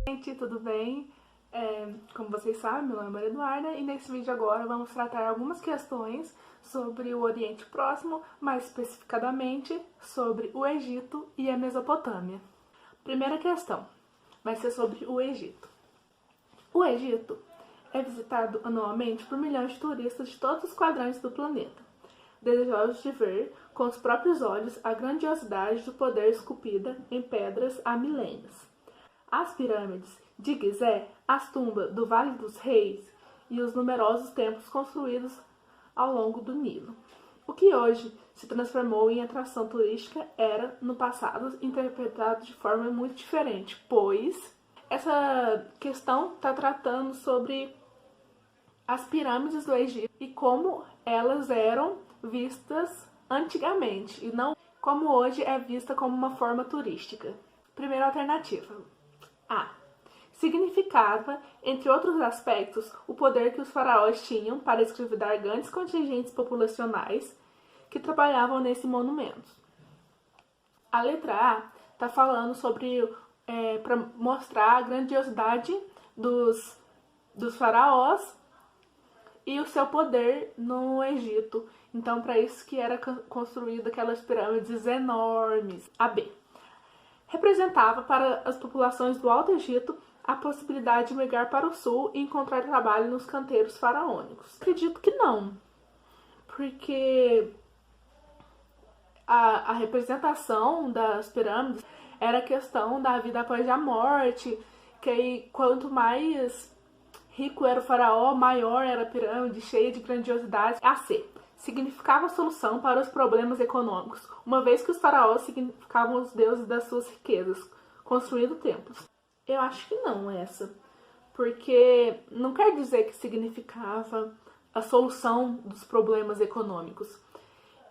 Gente, tudo bem? Como vocês sabem, meu nome é Maria Eduarda e nesse vídeo agora vamos tratar algumas questões sobre o Oriente Próximo, mais especificadamente sobre o Egito e a Mesopotâmia. Primeira questão vai ser sobre o Egito. O Egito é visitado anualmente por milhões de turistas de todos os quadrantes do planeta, desejosos de ver com os próprios olhos a grandiosidade do poder esculpida em pedras há milênios. As pirâmides de Gizé, as tumbas do Vale dos Reis e os numerosos templos construídos ao longo do Nilo. O que hoje se transformou em atração turística era, no passado, interpretado de forma muito diferente, pois essa questão está tratando sobre as pirâmides do Egito e como elas eram vistas antigamente e não como hoje é vista como uma forma turística. Primeira alternativa. A. Significava, entre outros aspectos, o poder que os faraós tinham para escravizar grandes contingentes populacionais que trabalhavam nesse monumento. A letra A está falando sobre, para mostrar a grandiosidade dos faraós e o seu poder no Egito. Então, para isso que era construída aquelas pirâmides enormes. A B. Representava para as populações do Alto Egito a possibilidade de migrar para o sul e encontrar trabalho nos canteiros faraônicos. Acredito que não, porque a representação das pirâmides era a questão da vida após a morte, que aí quanto mais rico era o faraó, maior era a pirâmide, cheia de grandiosidade. A C. Significava a solução para os problemas econômicos, uma vez que os faraós significavam os deuses das suas riquezas, construindo templos. Eu acho que não essa, porque não quer dizer que significava a solução dos problemas econômicos.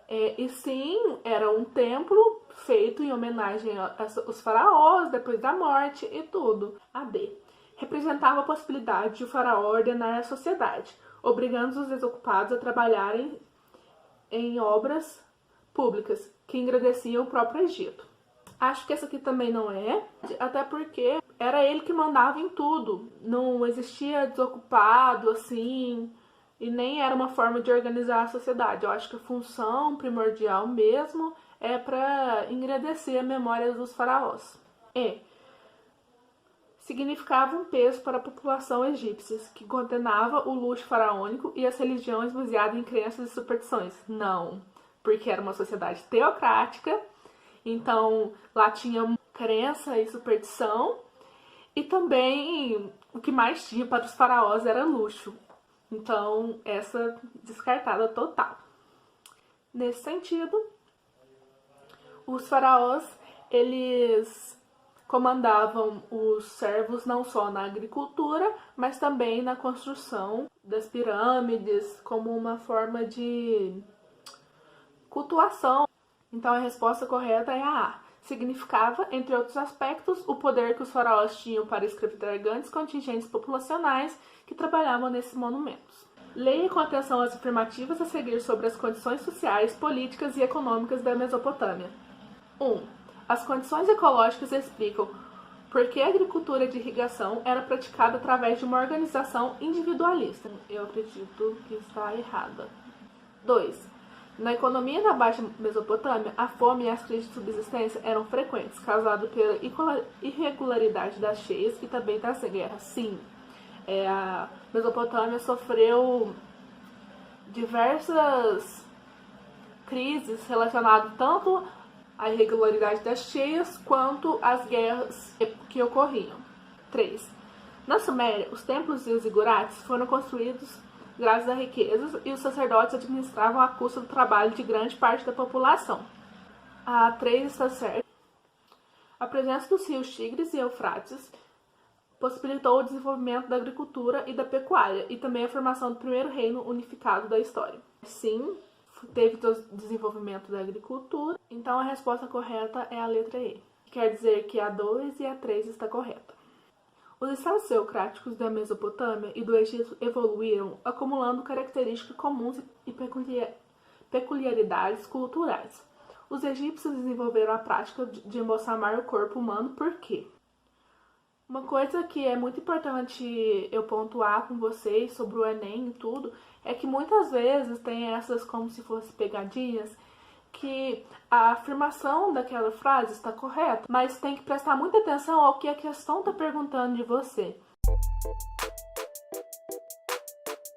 E sim, era um templo feito em homenagem aos faraós, depois da morte e tudo. A D. Representava a possibilidade de o faraó ordenar a sociedade, obrigando os desocupados a trabalharem em obras públicas que engrandeciam o próprio Egito. Acho que essa aqui também não é, até porque era ele que mandava em tudo. Não existia desocupado assim, e nem era uma forma de organizar a sociedade. Eu acho que a função primordial mesmo é para engrandecer a memória dos faraós. E significava um peso para a população egípcia, que condenava o luxo faraônico e as religiões baseadas em crenças e superstições. Não, porque era uma sociedade teocrática, então lá tinha crença e superstição, e também o que mais tinha para os faraós era luxo. Então, essa descartada total. Nesse sentido, os faraós, eles comandavam os servos não só na agricultura, mas também na construção das pirâmides, como uma forma de cultuação. Então a resposta correta é a A. Significava, entre outros aspectos, o poder que os faraós tinham para escravizar grandes contingentes populacionais que trabalhavam nesses monumentos. Leia com atenção as afirmativas a seguir sobre as condições sociais, políticas e econômicas da Mesopotâmia. 1. As condições ecológicas explicam por que a agricultura de irrigação era praticada através de uma organização individualista. Eu acredito que está errada. 2. Na economia da Baixa Mesopotâmia, a fome e as crises de subsistência eram frequentes, causadas pela irregularidade das cheias e também das guerras. Sim, a Mesopotâmia sofreu diversas crises relacionadas tanto à irregularidade das cheias quanto às guerras que ocorriam. 3. Na Suméria, os templos e os zigurates foram construídos graças a riquezas e os sacerdotes administravam a custa do trabalho de grande parte da população. A 3 está certa. A presença dos rios Tigres e Eufrates possibilitou o desenvolvimento da agricultura e da pecuária e também a formação do primeiro reino unificado da história. Sim, teve desenvolvimento da agricultura, então a resposta correta é a letra E. Quer dizer que a 2 e a 3 está correta. Os estados teocráticos da Mesopotâmia e do Egito evoluíram, acumulando características comuns e peculiaridades culturais. Os egípcios desenvolveram a prática de embalsamar o corpo humano por quê? Uma coisa que é muito importante eu pontuar com vocês sobre o Enem e tudo, é que muitas vezes tem essas como se fossem pegadinhas, que a afirmação daquela frase está correta, mas tem que prestar muita atenção ao que a questão está perguntando de você.